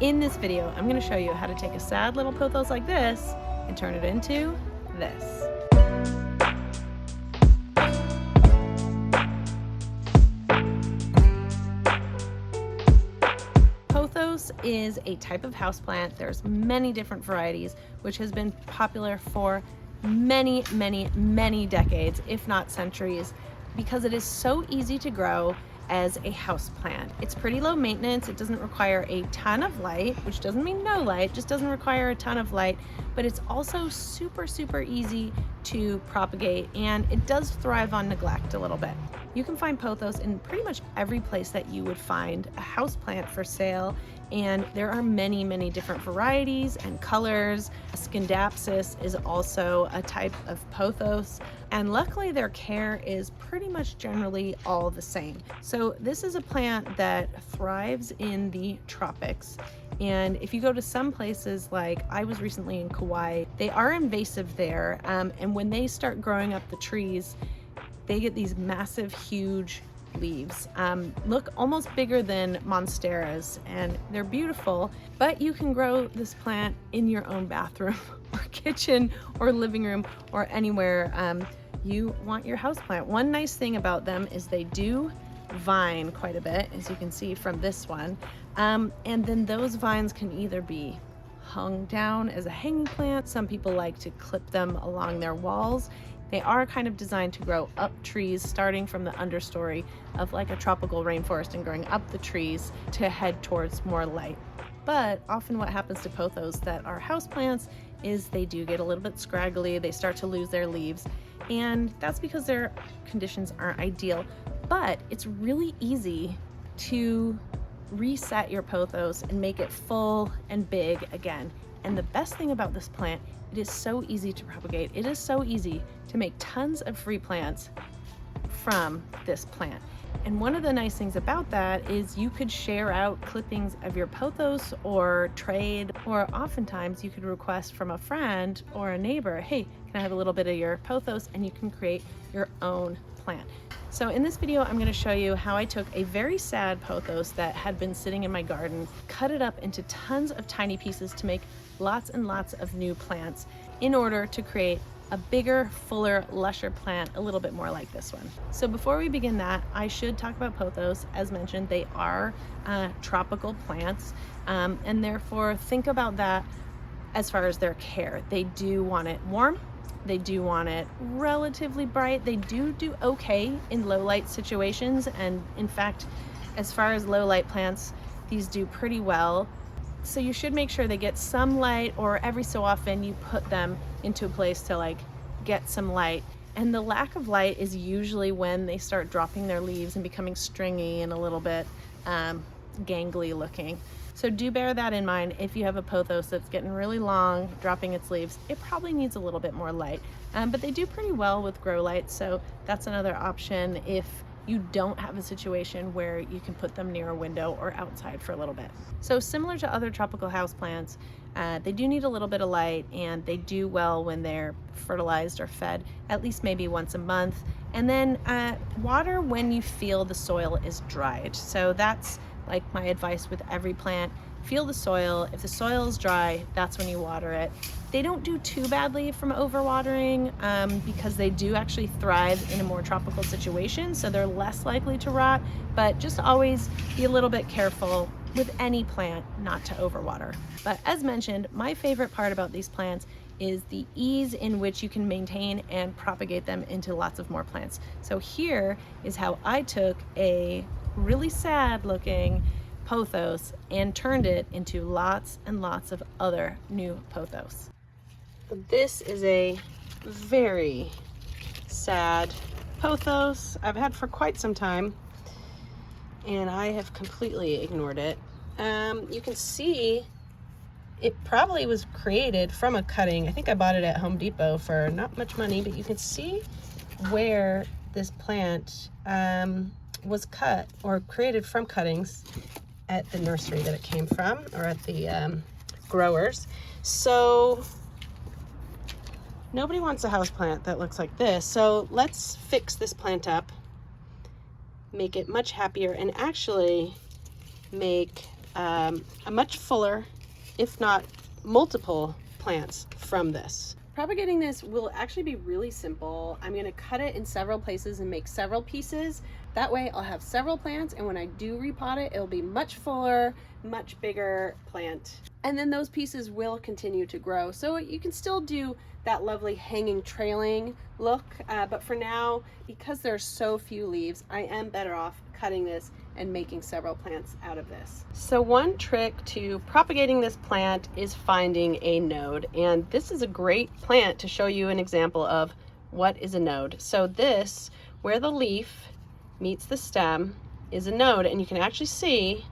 In this video, I'm going to show you how to take a sad little pothos like this and turn it into this. Pothos is a type of houseplant. There's many different varieties, which has been popular for many decades, if not centuries, because it is so easy to grow as a house plant. It's pretty low maintenance. It doesn't require a ton of light, which doesn't mean no light, just doesn't require a ton of light, but it's also super easy to propagate, and it does thrive on neglect a little bit. You can find pothos in pretty much every place that you would find a house plant for sale, and there are many different varieties and colors. Scindapsus is also a type of pothos, and luckily their care is pretty much generally all the same. So this is a plant that thrives in the tropics, and if you go to some places, like I was recently in Kauai, they are invasive there, and when they start growing up the trees, they get these massive, huge leaves. Look almost bigger than monsteras, and they're beautiful, but you can grow this plant in your own bathroom or kitchen or living room or anywhere you want your house plant. One nice thing about them is they do vine quite a bit, as you can see from this one, and then those vines can either be hung down as a hanging plant. Some people like to clip them along their walls. They are kind of designed to grow up trees, starting from the understory of like a tropical rainforest and growing up the trees to head towards more light. But often what happens to pothos that are houseplants is they do get a little bit scraggly, they start to lose their leaves, and that's because their conditions aren't ideal. But it's really easy to reset your pothos and make it full and big again. And the best thing about this plant, it is so easy to propagate. It is so easy to make tons of free plants from this plant. And one of the nice things about that is you could share out clippings of your pothos or trade, or oftentimes you could request from a friend or a neighbor, hey, can I have a little bit of your pothos? And you can create your own plant. So in this video, I'm going to show you how I took a very sad pothos that had been sitting in my garden, cut it up into tons of tiny pieces to make lots and lots of new plants in order to create a bigger, fuller, lusher plant a little bit more like this one. So before we begin that, I should talk about pothos. As mentioned, they are tropical plants, and therefore think about that as far as their care. They do want it warm. They do want it relatively bright. They do okay in low light situations, and in fact, as far as low light plants, these do pretty well. So you should make sure they get some light, or every so often you put them into a place to like get some light. And the lack of light is usually when they start dropping their leaves and becoming stringy and a little bit gangly looking. So do bear that in mind. If you have a pothos that's getting really long, dropping its leaves, it probably needs a little bit more light. But they do pretty well with grow lights, so that's another option if you don't have a situation where you can put them near a window or outside for a little bit. So similar to other tropical houseplants, they do need a little bit of light, and they do well when they're fertilized or fed at least maybe once a month. And then water when you feel the soil is dried. So that's like my advice with every plant. Feel the soil. If the soil is dry, that's when you water it. They don't do too badly from overwatering because they do actually thrive in a more tropical situation, so they're less likely to rot, but just always be a little bit careful with any plant not to overwater. But as mentioned, my favorite part about these plants is the ease in which you can maintain and propagate them into lots of more plants. So here is how I took a really sad looking pothos and turned it into lots and lots of other new pothos. This is a very sad pothos I've had for quite some time, and I have completely ignored it. You can see it probably was created from a cutting. I think I bought it at Home Depot for not much money, but you can see where this plant was cut or created from cuttings at the nursery that it came from, or at the growers. So nobody wants a house plant that looks like this. So let's fix this plant up, make it much happier, and actually make a much fuller, if not multiple plants from this. Propagating this will actually be really simple. I'm going to cut it in several places and make several pieces. That way I'll have several plants, and when I do repot it, it'll be much fuller, much bigger plant. And then those pieces will continue to grow. So you can still do that lovely hanging trailing look, but for now, because there's so few leaves, I am better off cutting this and making several plants out of this. So one trick to propagating this plant is finding a node, and this is a great plant to show you an example of what is a node. So this, where the leaf meets the stem, is a node, and you can actually see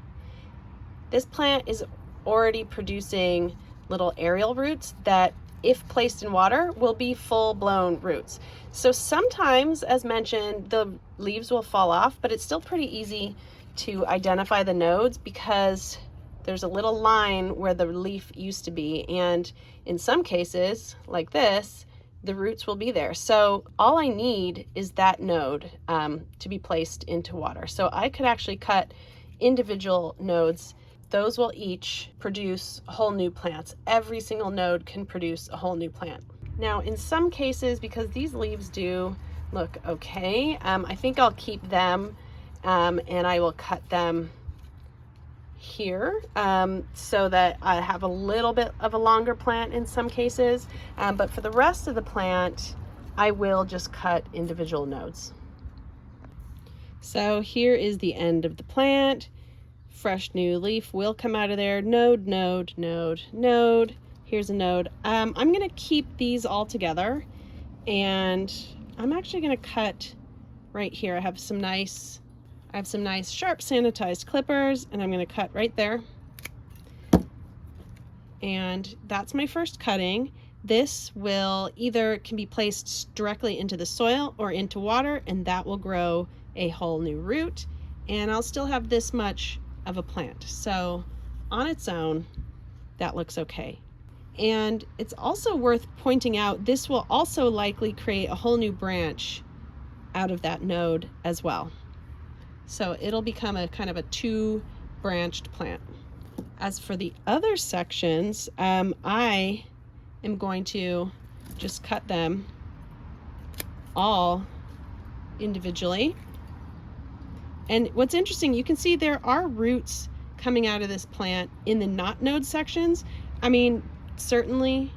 this plant is already producing little aerial roots that, if placed in water, will be full-blown roots. So sometimes, as mentioned, the leaves will fall off, but it's still pretty easy to identify the nodes because there's a little line where the leaf used to be, and in some cases, like this, the roots will be there. So all I need is that node to be placed into water. So I could actually cut individual nodes. Those will each produce whole new plants. Every single node can produce a whole new plant. Now, in some cases, because these leaves do look okay, I think I'll keep them and I will cut them here so that I have a little bit of a longer plant in some cases. But for the rest of the plant, I will just cut individual nodes. So here is the end of the plant. Fresh new leaf will come out of there. Node, node, node, node. Here's a node. I'm gonna keep these all together, and I'm actually gonna cut right here. I have some nice sharp sanitized clippers, and I'm gonna cut right there. And that's my first cutting. This will can be placed directly into the soil or into water, and that will grow a whole new root, and I'll still have this much of a plant. So on its own, that looks okay. And it's also worth pointing out, this will also likely create a whole new branch out of that node as well. So it'll become a kind of a two-branched plant. As for the other sections, I am going to just cut them all individually. And what's interesting, you can see there are roots coming out of this plant in the not node sections. I mean, certainly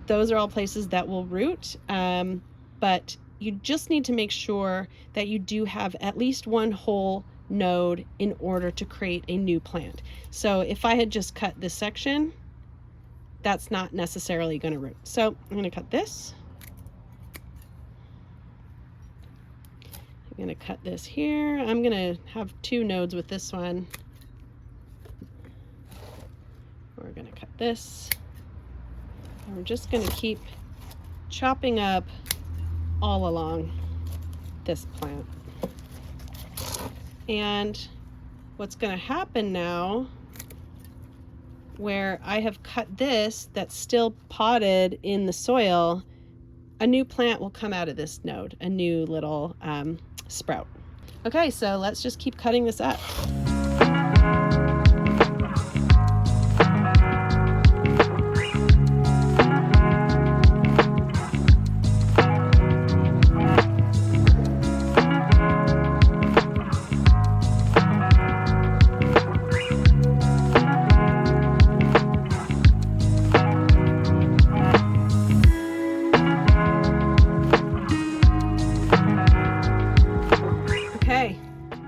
those are all places that will root, but you just need to make sure that you do have at least one whole node in order to create a new plant. So if I had just cut this section, that's not necessarily going to root. So I'm going to cut this. I'm going to cut this here. I'm going to have two nodes with this one. We're going to cut this. And we're just going to keep chopping up all along this plant. And what's going to happen now, where I have cut this that's still potted in the soil, a new plant will come out of this node, a new little sprout. Okay, so let's just keep cutting this up.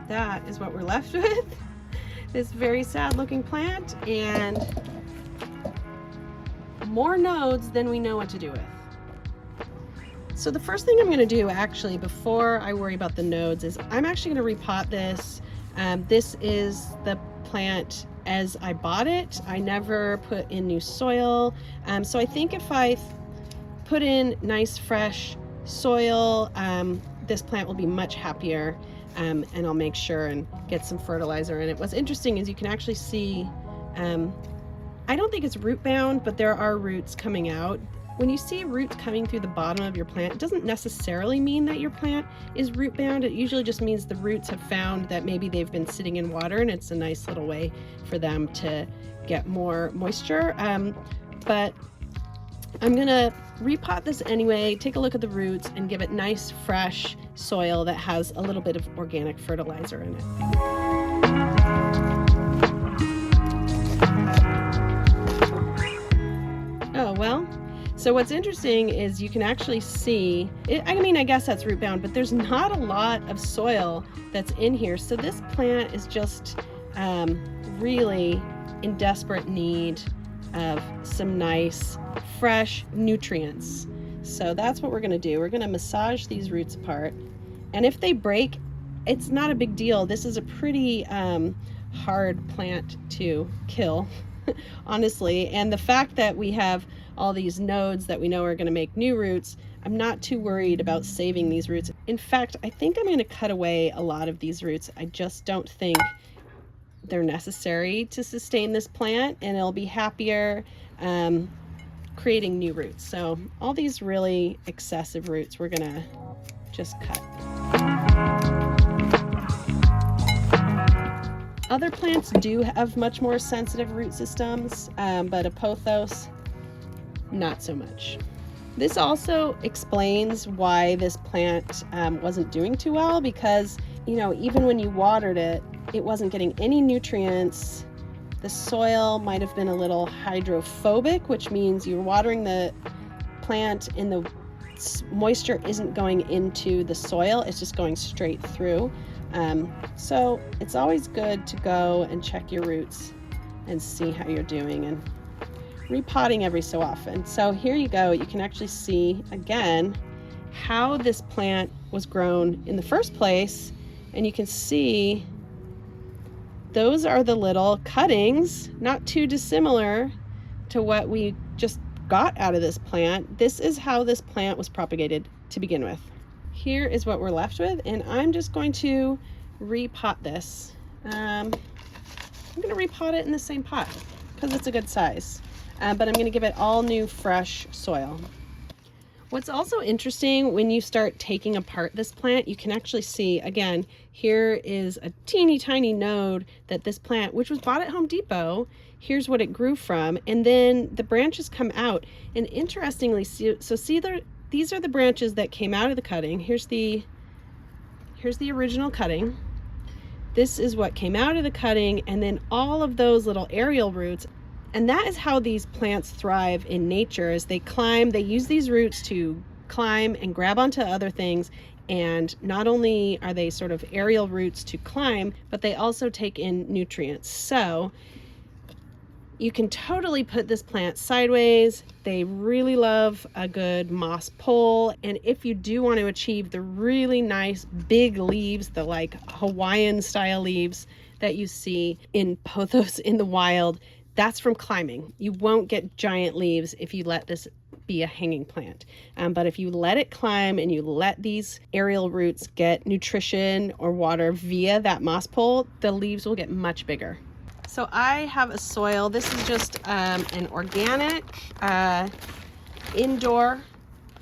That is what we're left with. This very sad looking plant and more nodes than we know what to do with. So the first thing I'm going to do actually before I worry about the nodes is I'm actually going to repot this. This is the plant as I bought it. I never put in new soil. So I think if I put in nice fresh soil, this plant will be much happier. And I'll make sure and get some fertilizer in it. What's interesting is you can actually see, I don't think it's root bound, but there are roots coming out. When you see roots coming through the bottom of your plant, it doesn't necessarily mean that your plant is root bound. It usually just means the roots have found that maybe they've been sitting in water, and it's a nice little way for them to get more moisture. But I'm gonna repot this anyway, take a look at the roots, and give it nice fresh soil that has a little bit of organic fertilizer in it. Oh, well, so what's interesting is you can actually see, I guess that's root bound, but there's not a lot of soil that's in here. So this plant is just really in desperate need of some nice, fresh nutrients. So that's what we're gonna do. We're gonna massage these roots apart. And if they break, it's not a big deal. This is a pretty hard plant to kill, honestly. And the fact that we have all these nodes that we know are going to make new roots, I'm not too worried about saving these roots. In fact, I think I'm going to cut away a lot of these roots. I just don't think they're necessary to sustain this plant, and it'll be happier creating new roots. So all these really excessive roots we're going to just cut. Other plants do have much more sensitive root systems, but a pothos, not so much. This also explains why this plant wasn't doing too well, because, you know, even when you watered it, it wasn't getting any nutrients. The soil might have been a little hydrophobic, which means you're watering the plant and the moisture isn't going into the soil, it's just going straight through. So it's always good to go and check your roots and see how you're doing, and repotting every so often. So here you go. You can actually see again how this plant was grown in the first place, and you can see those are the little cuttings, not too dissimilar to what we just got out of this plant. This is how this plant was propagated to begin with. Here is what we're left with, and I'm just going to repot this. I'm going to repot it in the same pot because it's a good size, but I'm going to give it all new fresh soil. What's also interesting, when you start taking apart this plant, you can actually see, again, here is a teeny tiny node that this plant, which was bought at Home Depot, here's what it grew from, and then the branches come out. And interestingly, so see there, these are the branches that came out of the cutting. Here's the original cutting. This is what came out of the cutting, and then all of those little aerial roots. And that is how these plants thrive in nature, is they climb, they use these roots to climb and grab onto other things. And not only are they sort of aerial roots to climb, but they also take in nutrients. So you can totally put this plant sideways. They really love a good moss pole. And if you do want to achieve the really nice big leaves, the like Hawaiian style leaves that you see in pothos in the wild, that's from climbing. You won't get giant leaves if you let this be a hanging plant. But if you let it climb and you let these aerial roots get nutrition or water via that moss pole, the leaves will get much bigger. So I have a soil. This is just an organic indoor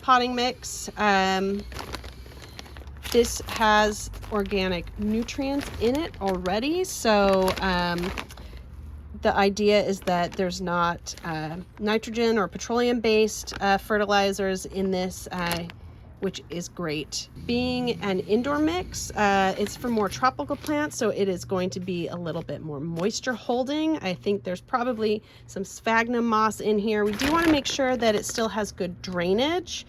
potting mix. This has organic nutrients in it already. So the idea is that there's not nitrogen or petroleum-based fertilizers in this, which is great. Being an indoor mix, it's for more tropical plants, so it is going to be a little bit more moisture holding. I think there's probably some sphagnum moss in here. We do want to make sure that it still has good drainage.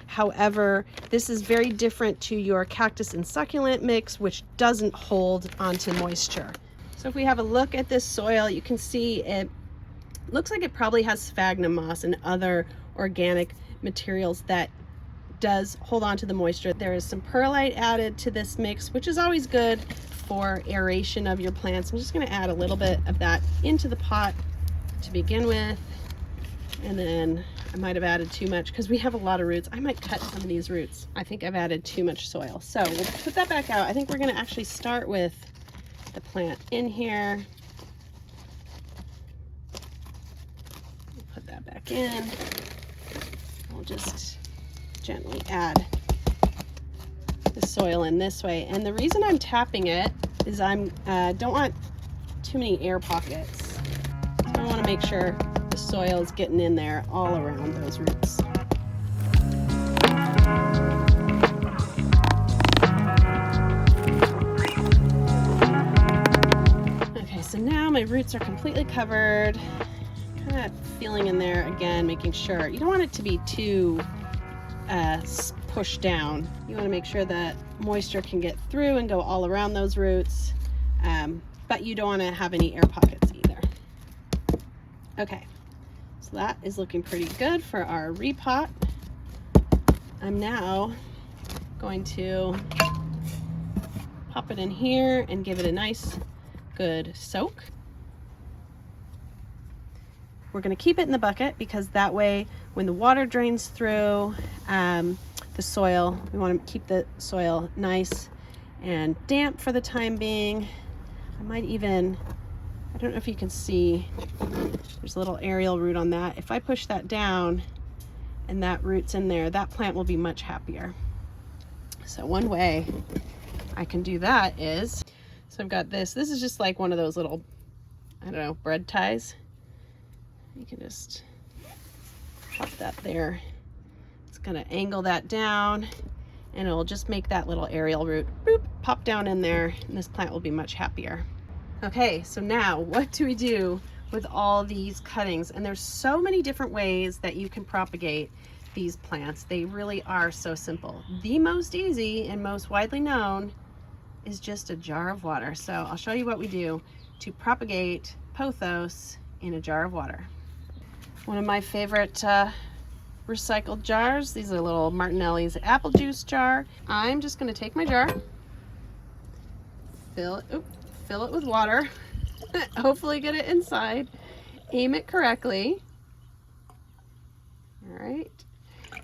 However, this is very different to your cactus and succulent mix, which doesn't hold onto moisture. So if we have a look at this soil, you can see it looks like it probably has sphagnum moss and other organic materials that does hold on to the moisture. There is some perlite added to this mix, which is always good for aeration of your plants. I'm just going to add a little bit of that into the pot to begin with. And then I might have added too much because we have a lot of roots. I might cut some of these roots. I think I've added too much soil. So we'll put that back out. I think we're going to actually start with the plant in here. Put that back in. I'll just gently add the soil in this way. And the reason I'm tapping it is don't want too many air pockets. So I want to make sure the soil is getting in there all around those roots. Okay, so now my roots are completely covered. Kind of feeling in there again, making sure. You don't want it to be too pushed down. You want to make sure that moisture can get through and go all around those roots, but you don't want to have any air pockets either. Okay, so that is looking pretty good for our repot. I'm now going to pop it in here and give it a nice good soak. We're going to keep it in the bucket because that way when the water drains through the soil, we want to keep the soil nice and damp for the time being. I don't know if you can see, there's a little aerial root on that. If I push that down and that root's in there, that plant will be much happier. So one way I can do that is, so I've got this is just like one of those little, I don't know, bread ties. You can just pop that there. It's gonna angle that down and it'll just make that little aerial root boop, pop down in there, and this plant will be much happier. Okay, so now what do we do with all these cuttings? And there's so many different ways that you can propagate these plants. They really are so simple. The most easy and most widely known is just a jar of water. So I'll show you what we do to propagate pothos in a jar of water. One of my favorite recycled jars, these are little Martinelli's apple juice jar. I'm just going to take my jar, fill it with water, hopefully get it inside, aim it correctly. All right,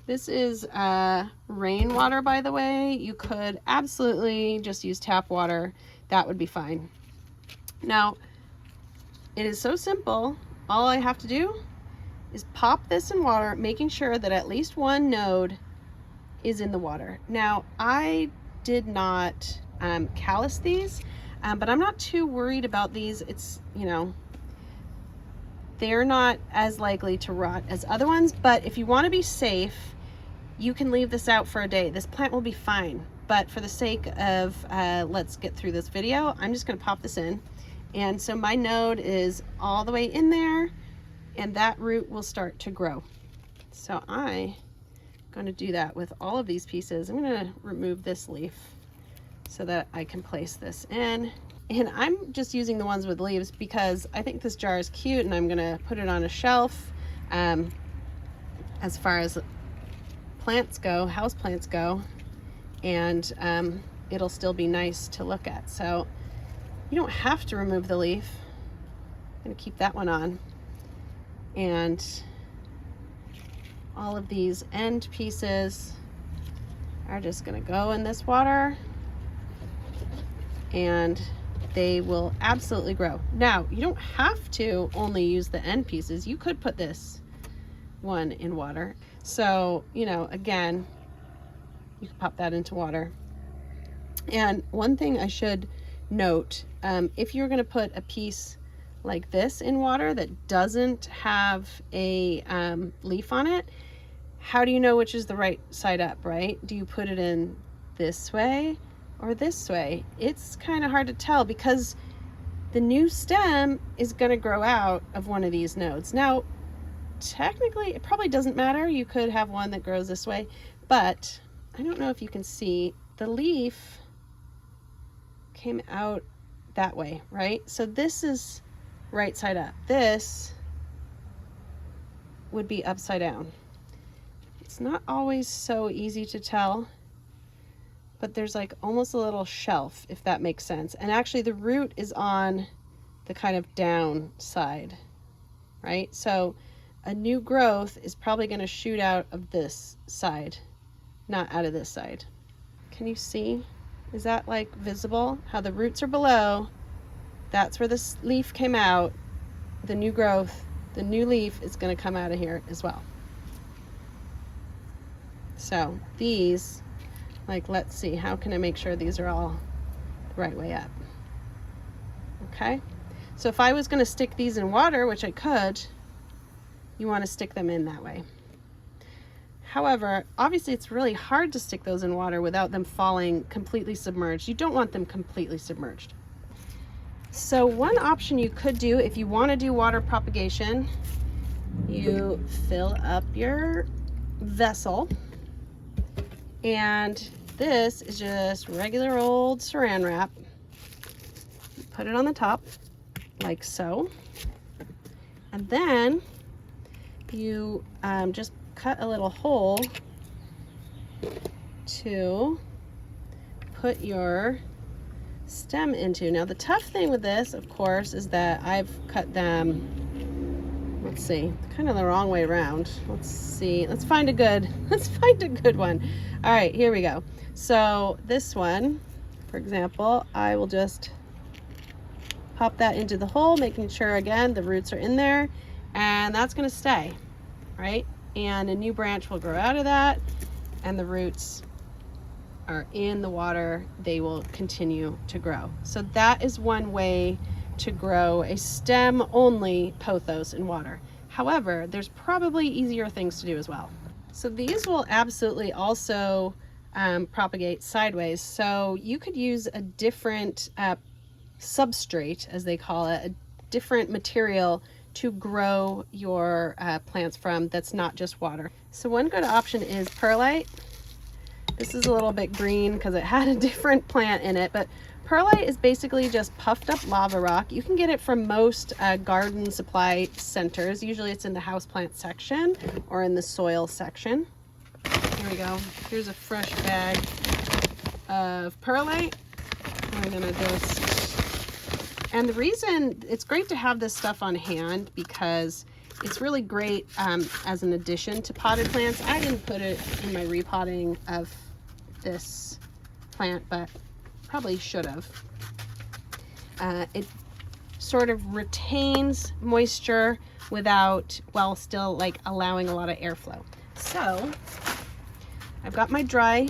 this is rainwater, by the way. You could absolutely just use tap water, that would be fine. Now it is so simple. All I have to do is pop this in water, making sure that at least one node is in the water. Now, I did not callus these, but I'm not too worried about these. It's, you know, they're not as likely to rot as other ones, but if you want to be safe, you can leave this out for a day. This plant will be fine, but for the sake of let's get through this video, I'm just going to pop this in. And so my node is all the way in there, and that root will start to grow. So I'm going to do that with all of these pieces. I'm going to remove this leaf so that I can place this in. And I'm just using the ones with leaves because I think this jar is cute, and I'm going to put it on a shelf. As far as plants go, house plants go, and it'll still be nice to look at. So you don't have to remove the leaf. I'm going to keep that one on. And all of these end pieces are just going to go in this water, and they will absolutely grow. Now, you don't have to only use the end pieces. You could put this one in water. So, you know, again, you can pop that into water. And one thing I should note, if you're going to put a piece like this in water that doesn't have a leaf on it, how do you know which is the right side up, right? Do you put it in this way or this way? It's kind of hard to tell because the new stem is going to grow out of one of these nodes. Now, technically, it probably doesn't matter. You could have one that grows this way, but I don't know if you can see, the leaf came out that way, right? So this is right side up. This would be upside down. It's not always so easy to tell, but there's like almost a little shelf, if that makes sense. And actually the root is on the kind of down side, right? So a new growth is probably going to shoot out of this side, not out of this side. Can you see? Is that like visible? How the roots are below. That's where this leaf came out. The new growth, the new leaf is going to come out of here as well. So these, like, let's see, how can I make sure these are all the right way up? Okay, so if I was going to stick these in water, which I could, you want to stick them in that way. However, obviously it's really hard to stick those in water without them falling completely submerged. You don't want them completely submerged. So one option you could do if you want to do water propagation, you fill up your vessel, and this is just regular old saran wrap. Put it on the top like so, and then you just cut a little hole to put your stem into. Now the tough thing with this, of course, is that I've cut them, let's see, kind of the wrong way around. Let's see, let's find a good one. All right, here we go. So this one, for example, I will just pop that into the hole, making sure again the roots are in there, and that's going to stay, right? And a new branch will grow out of that, and the roots are in the water. They will continue to grow. So that is one way to grow a stem only pothos in water. However, there's probably easier things to do as well. So these will absolutely also propagate sideways. So you could use a different substrate, as they call it, a different material to grow your plants from that's not just water. So one good option is perlite. This is a little bit green because it had a different plant in it, but perlite is basically just puffed up lava rock. You can get it from most garden supply centers. Usually it's in the houseplant section or in the soil section. Here we go. Here's a fresh bag of perlite. We're gonna just, and the reason it's great to have this stuff on hand because it's really great as an addition to potted plants. I didn't put it in my repotting of this plant, but probably should have. It sort of retains moisture without, while still like allowing a lot of airflow. So I've got my dry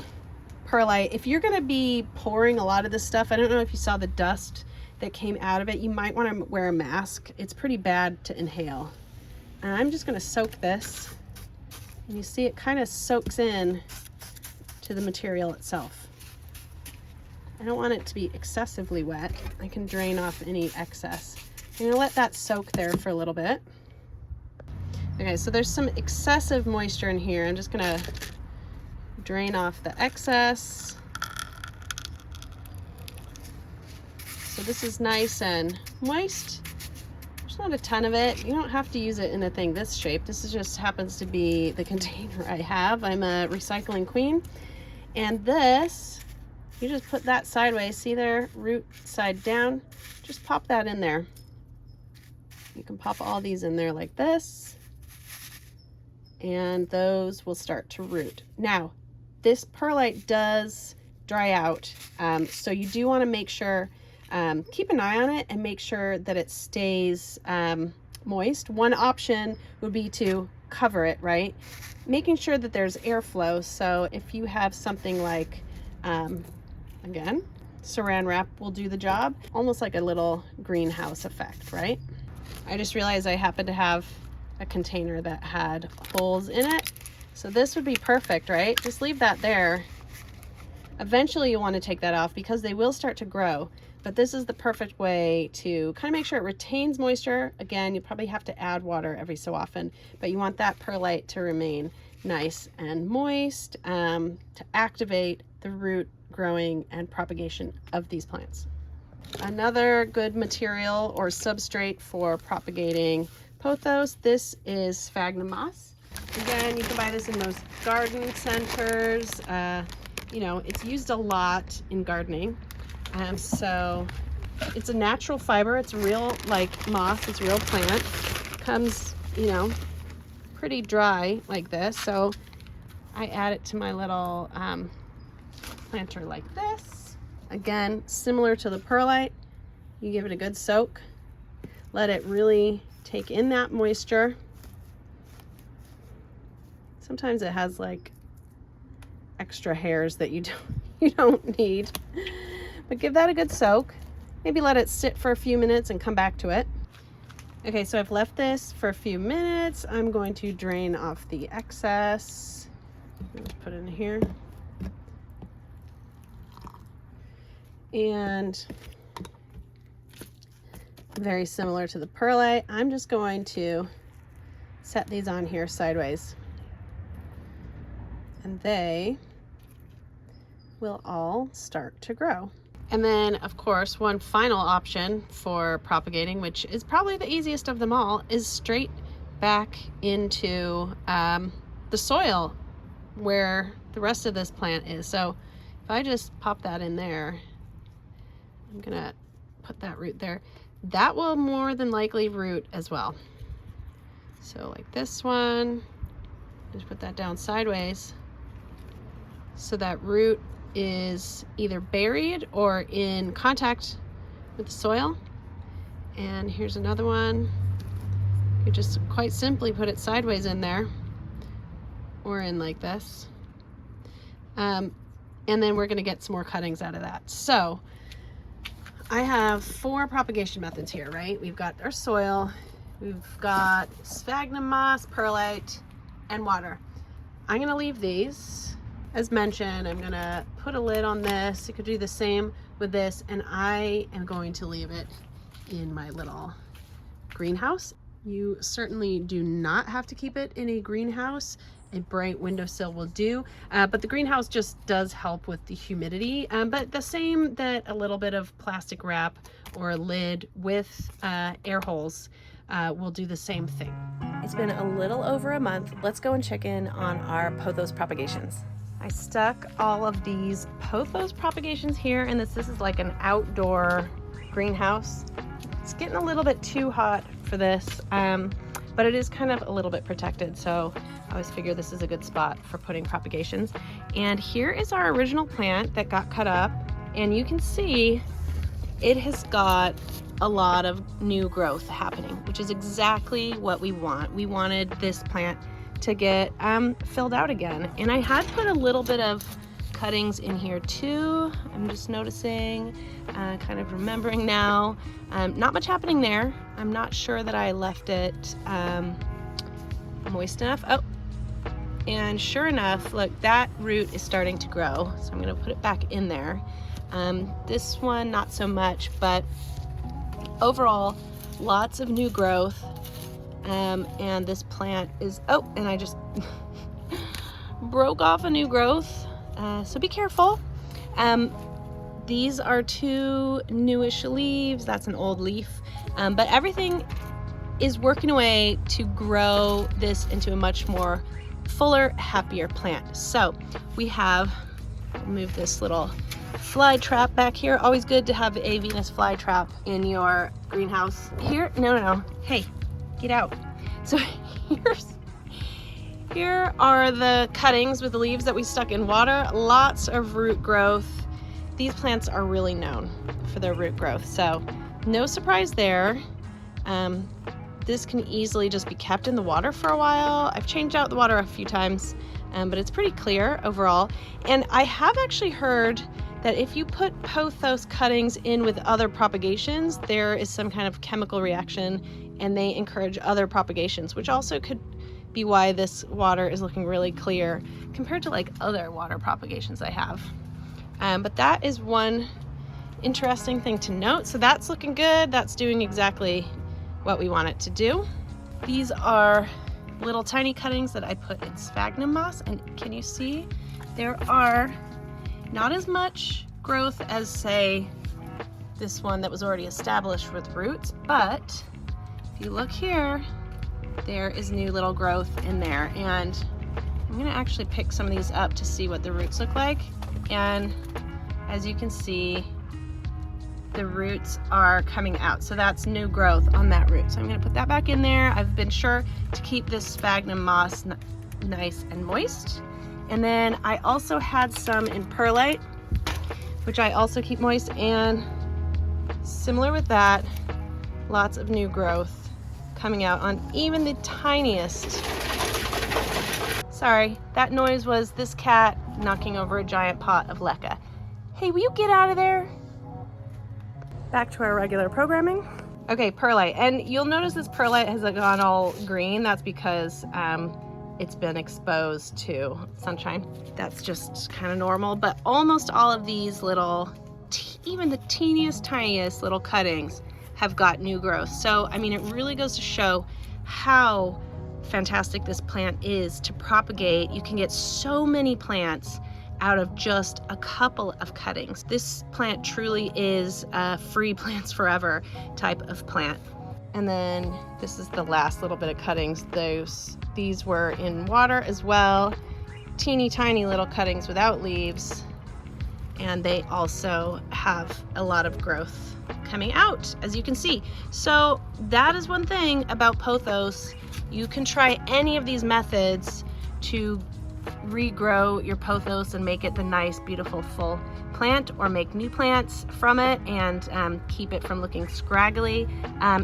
perlite. If you're gonna be pouring a lot of this stuff, I don't know if you saw the dust that came out of it, you might want to wear a mask. It's pretty bad to inhale. And I'm just going to soak this, and you see it kind of soaks in to the material itself. I don't want it to be excessively wet. I can drain off any excess. I'm going to let that soak there for a little bit. Okay, so there's some excessive moisture in here. I'm just going to drain off the excess. So this is nice and moist. There's not a ton of it. You don't have to use it in a thing this shape. This is just happens to be the container I have. I'm a recycling queen. And this, you just put that sideways. See there, root side down. Just pop that in there. You can pop all these in there like this. And those will start to root. Now, this perlite does dry out. So you do want to make sure keep an eye on it and make sure that it stays moist. One option would be to cover it, right? Making sure that there's airflow. So if you have something like, again, saran wrap will do the job. Almost like a little greenhouse effect, right? I just realized I happen to have a container that had holes in it. So this would be perfect, right? Just leave that there. Eventually you want to take that off because they will start to grow. But this is the perfect way to kind of make sure it retains moisture. Again, you probably have to add water every so often, but you want that perlite to remain nice and moist to activate the root growing and propagation of these plants. Another good material or substrate for propagating pothos, this is sphagnum moss. Again, you can buy this in most garden centers. You know, it's used a lot in gardening. So it's a natural fiber. It's real, like moss. It's a real plant. Comes, you know, pretty dry like this. So I add it to my little planter like this. Again, similar to the perlite, you give it a good soak. Let it really take in that moisture. Sometimes it has like extra hairs that you don't need. But give that a good soak. Maybe let it sit for a few minutes and come back to it. Okay, so I've left this for a few minutes. I'm going to drain off the excess. Just put it in here. And very similar to the perlite, I'm just going to set these on here sideways. And they will all start to grow. And then, of course, one final option for propagating, which is probably the easiest of them all, is straight back into the soil where the rest of this plant is. So if I just pop that in there, I'm gonna put that root there. That will more than likely root as well. So like this one, just put that down sideways. So that root is either buried or in contact with the soil. And here's another one. You just quite simply put it sideways in there or in like this. And then we're gonna get some more cuttings out of that. So I have 4 propagation methods here, right? We've got our soil, we've got sphagnum moss, perlite, and water. I'm gonna leave these. As mentioned, I'm gonna put a lid on this. You could do the same with this, and I am going to leave it in my little greenhouse. You certainly do not have to keep it in a greenhouse. A bright windowsill will do, but the greenhouse just does help with the humidity, but the same that a little bit of plastic wrap or a lid with air holes will do the same thing. It's been a little over a month. Let's go and check in on our Pothos propagations. I stuck all of these Pothos propagations here, and this is like an outdoor greenhouse. It's getting a little bit too hot for this, but it is kind of a little bit protected, so I always figure this is a good spot for putting propagations. And here is our original plant that got cut up, and you can see it has got a lot of new growth happening, which is exactly what we want. We wanted this plant to get filled out again, and I had put a little bit of cuttings in here too. I'm just noticing, kind of remembering now. Not much happening there. I'm not sure that I left it moist enough. Oh, and sure enough, look, that root is starting to grow, so I'm gonna put it back in there. This one, not so much, but overall, lots of new growth. And this plant is, oh, and I just broke off a new growth, so be careful. These are 2 newish leaves. That's an old leaf, but everything is working away to grow this into a much more fuller, happier plant. So we have, move this little fly trap back here. Always good to have a Venus fly trap in your greenhouse. Here, no, hey, get out. So here are the cuttings with the leaves that we stuck in water. Lots of root growth. These plants are really known for their root growth, so no surprise there. This can easily just be kept in the water for a while. I've changed out the water a few times, but it's pretty clear overall. And I have actually heard that if you put Pothos cuttings in with other propagations, there is some kind of chemical reaction and they encourage other propagations, which also could be why this water is looking really clear compared to like other water propagations I have. But that is one interesting thing to note. So that's looking good. That's doing exactly what we want it to do. These are little tiny cuttings that I put in sphagnum moss, and can you see there are not as much growth as, say, this one that was already established with roots, but if you look here, there is new little growth in there, and I'm gonna actually pick some of these up to see what the roots look like. And as you can see, the roots are coming out, so that's new growth on that root. So I'm gonna put that back in there. I've been sure to keep this sphagnum moss nice and moist. And then I also had some in perlite, which I also keep moist, and similar with that, lots of new growth coming out on even the tiniest Sorry, that noise was this cat knocking over a giant pot of leca. Hey, will you get out of there? Back to our regular programming. Okay, perlite. And you'll notice this perlite has gone all green. That's because it's been exposed to sunshine. That's just kind of normal, but almost all of these little, even the teeniest, tiniest little cuttings have got new growth. So, I mean, it really goes to show how fantastic this plant is to propagate. You can get so many plants out of just a couple of cuttings. This plant truly is a free plants forever type of plant. And then this is the last little bit of cuttings. These were in water as well. Teeny tiny little cuttings without leaves. And they also have a lot of growth coming out, as you can see. So that is one thing about Pothos. You can try any of these methods to regrow your Pothos and make it the nice, beautiful, full plant, or make new plants from it and keep it from looking scraggly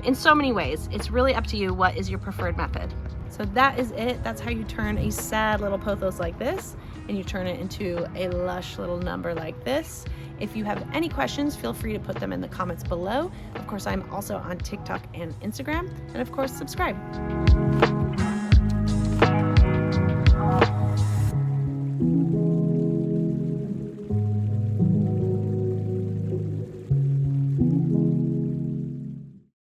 in so many ways. It's really up to you what is your preferred method. So that is it. That's how you turn a sad little Pothos like this, and you turn it into a lush little number like this. If you have any questions, feel free to put them in the comments below. Of course, I'm also on TikTok and Instagram, and of course, subscribe.